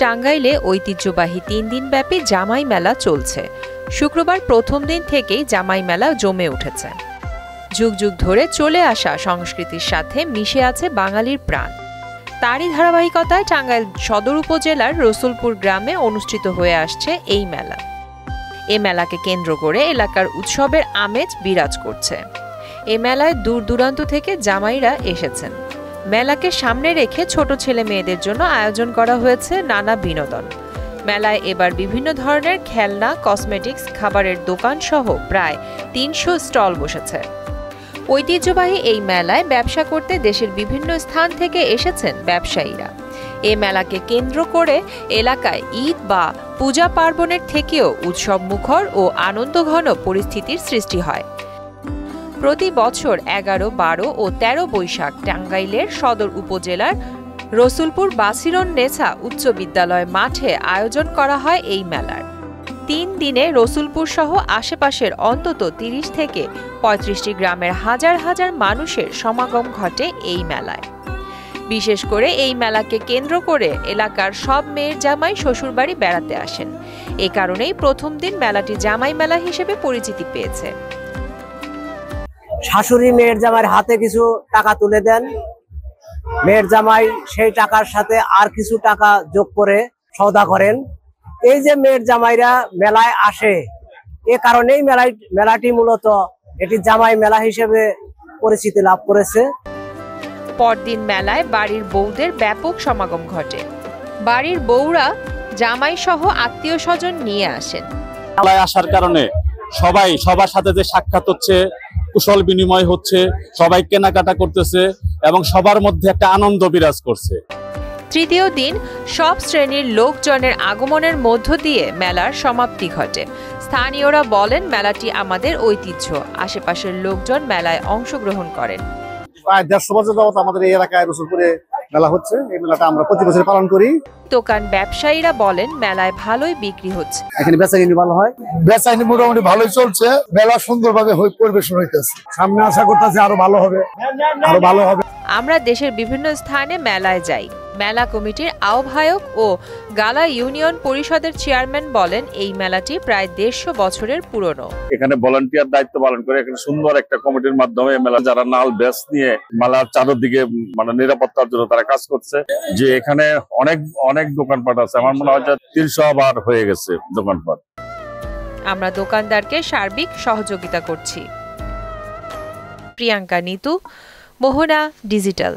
টাঙ্গাইলে ঐতিহ্যবাহী ৩ দিনব্যাপী জামাই মেলা চলছে। শুক্রবার প্রথম দিন থেকেই জামাই মেলা জমে উঠেছে। যুগ যুগ ধরে চলে আসা সংস্কৃতির সাথে মিশে আছে বাঙালির প্রাণ। তারই ধারাবাহিকতায় টাঙ্গাইল সদর উপজেলার রসুলপুর গ্রামে অনুষ্ঠিত হয়ে আসছে এই মেলা। এ মেলাকে কেন্দ্র করে এলাকার উৎসবের আমেজ বিরাজ করছে। এ মেলায় দূর দূরান্ত থেকে জামাইরা এসেছেন। মেলাকে সামনে রেখে ছোট ছেলে মেয়েদের জন্য আয়োজন করা হয়েছে নানা বিনোদন। মেলায় এবার বিভিন্ন ধরনের খেলনা, কসমেটিক্স, খাবারের দোকান সহ প্রায় ৩০০ স্টল বসেছে। ঐতিহ্যবাহী এই মেলায় ব্যবসা করতে দেশের বিভিন্ন স্থান থেকে এসেছেন ব্যবসায়ীরা। এ মেলাকে কেন্দ্র করে এলাকায় ঈদ বা পূজা পার্বণের থেকেও উৎসব মুখর ও আনন্দঘন পরিস্থিতির সৃষ্টি হয়। প্রতি বছর ১১, ১২ ও ১৩ বৈশাখ টাঙ্গাইলের সদর উপজেলার রসুলপুর বাছিরন নেছা উচ্চ বিদ্যালয় মাঠে আয়োজন করা হয় এই মেলার। ৩ দিনে রসুলপুর সহ আশেপাশের অন্তত ৩০ থেকে ৩৫টি গ্রামের হাজার হাজার মানুষের সমাগম ঘটে এই মেলায়। বিশেষ করে এই মেলাকে কেন্দ্র করে এলাকার সব মেয়ের জামাই শ্বশুরবাড়ি বেড়াতে আসেন। এ কারণেই প্রথম দিন মেলাটি জামাই মেলা হিসেবে পরিচিতি পেয়েছে। শাশুড়ি মেয়ের জামাইয়ের হাতে কিছু টাকা তুলে দেন, মেয়ের জামাই সেই টাকার সাথে আর কিছু টাকা যোগ করে সওদা করেন। এই যে মেয়ের জামাইরা মেলায় আসে, এ কারণেই মেলাটি মূলত এটি জামাই মেলা হিসেবে পরিচিতি লাভ করেছে। পরদিন মেলায় বাড়ির বউদের ব্যাপক সমাগম ঘটে। বাড়ির বউরা জামাই সহ আত্মীয় স্বজন নিয়ে আসেন। মেলায় আসার কারণে সবার সাথে যে সাক্ষাৎ হচ্ছে, কুশল বিনিময় হচ্ছে, সবাই কেনাকাটা করতেছে এবং সবার মধ্যে একটা আনন্দ বিরাজ করছে। তৃতীয় দিন সব শ্রেণীর লোকজনের আগমনের মধ্য দিয়ে মেলার সমাপ্তি ঘটে। স্থানীয়রা বলেন, মেলাটি আমাদের ঐতিহ্য। আশেপাশের লোকজন মেলায় অংশগ্রহণ করেন। প্রায় ১৫০ বছর যাবত আমাদের এই এলাকায় রসুলপুরে মেলা হচ্ছে। এই মেলাটা আমরা প্রতি বছর পালন করি। দোকান ব্যবসায়ীরা বলেন, মেলায় ভালোই বিক্রি হচ্ছে। এখানে বেচাকেনি ভালো হয়, বেচাকেনি মোটামুটি ভালোই চলছে। মেলা সুন্দরভাবে পরিবেশন হইতেছে। সামনে আশা করতেছি আরো ভালো হবে। আমরা দেশের বিভিন্ন স্থানে মেলায় যাই। মেলা কমিটির আহ্বায়ক ও গালা ইউনিয়ন পরিষদের চেয়ারম্যান বলেন, এই মেলাটি প্রায় ১৫০ বছরের পুরনো। এখানে ভলান্টিয়ার দায়িত্ব পালন করে এখানে সুন্দর একটা কমিটির মাধ্যমে মেলা যারা নাল ব্যাস নিয়ে মেলার চারদিকে নিরাপত্তার জন্য তারা কাজ করছে। যে এখানে অনেক দোকানপাট আছে, আমার মনে হয় ৩০০ বার হয়ে গেছে দোকানপাট। আমরা দোকানদারকে সার্বিক সহযোগিতা করছি। প্রিয়াঙ্কা নিতু, মোহনা ডিজিটাল।